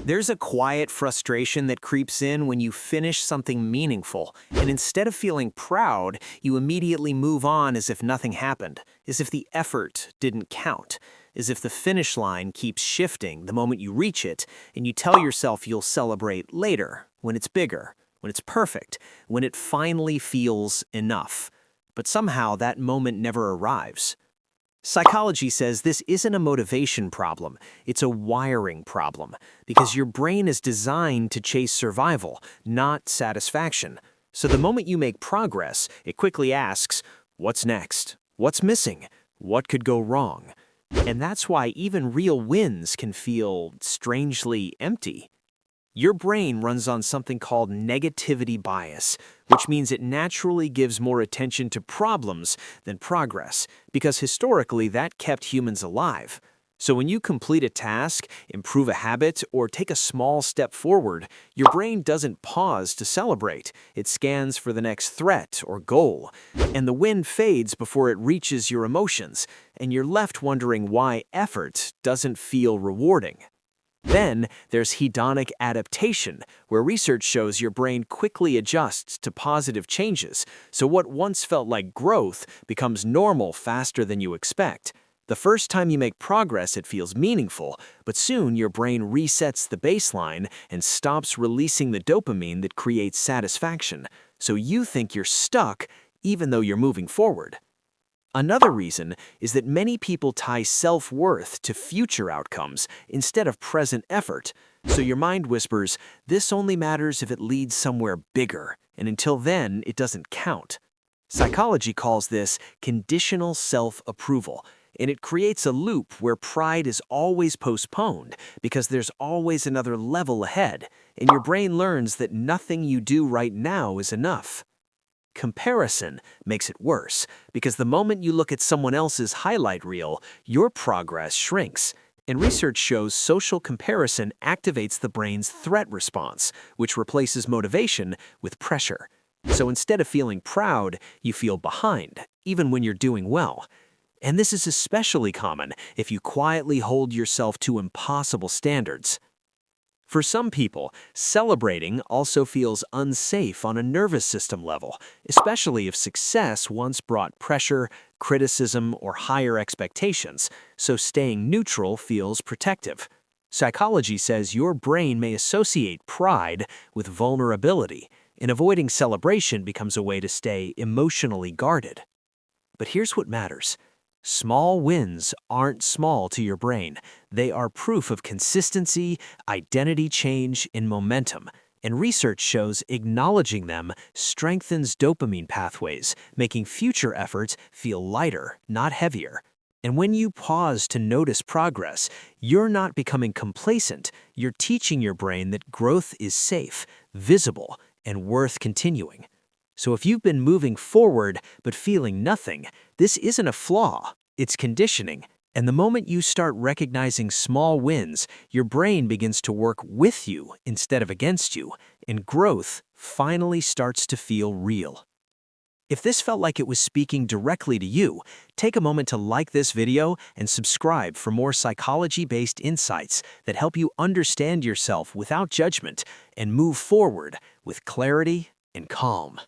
There's a quiet frustration that creeps in when you finish something meaningful, and instead of feeling proud, you immediately move on as if nothing happened, as if the effort didn't count, as if the finish line keeps shifting the moment you reach it, and you tell yourself you'll celebrate later, when it's bigger, when it's perfect, when it finally feels enough. But somehow that moment never arrives. Psychology says this isn't a motivation problem, it's a wiring problem, because your brain is designed to chase survival, not satisfaction. So the moment you make progress, it quickly asks, what's next? What's missing? What could go wrong? And that's why even real wins can feel strangely empty. Your brain runs on something called negativity bias, which means it naturally gives more attention to problems than progress, because historically that kept humans alive. So when you complete a task, improve a habit, or take a small step forward, your brain doesn't pause to celebrate. It scans for the next threat or goal, and the win fades before it reaches your emotions, and you're left wondering why effort doesn't feel rewarding. Then there's hedonic adaptation, where research shows your brain quickly adjusts to positive changes, so what once felt like growth becomes normal faster than you expect. The first time you make progress, it feels meaningful, but soon your brain resets the baseline and stops releasing the dopamine that creates satisfaction, so you think you're stuck even though you're moving forward. Another reason is that many people tie self-worth to future outcomes instead of present effort. So your mind whispers, this only matters if it leads somewhere bigger, and until then, it doesn't count. Psychology calls this conditional self-approval, and it creates a loop where pride is always postponed because there's always another level ahead, and your brain learns that nothing you do right now is enough. Comparison makes it worse, because the moment you look at someone else's highlight reel, your progress shrinks. And research shows social comparison activates the brain's threat response, which replaces motivation with pressure. So instead of feeling proud, you feel behind, even when you're doing well. And this is especially common if you quietly hold yourself to impossible standards. For some people, celebrating also feels unsafe on a nervous system level, especially if success once brought pressure, criticism, or higher expectations, so staying neutral feels protective. Psychology says your brain may associate pride with vulnerability, and avoiding celebration becomes a way to stay emotionally guarded. But here's what matters. Small wins aren't small to your brain. They are proof of consistency, identity change, and momentum. And research shows acknowledging them strengthens dopamine pathways, making future efforts feel lighter, not heavier. And when you pause to notice progress, you're not becoming complacent. You're teaching your brain that growth is safe, visible, and worth continuing. So if you've been moving forward but feeling nothing, this isn't a flaw, it's conditioning. And the moment you start recognizing small wins, your brain begins to work with you instead of against you, and growth finally starts to feel real. If this felt like it was speaking directly to you, take a moment to like this video and subscribe for more psychology-based insights that help you understand yourself without judgment and move forward with clarity and calm.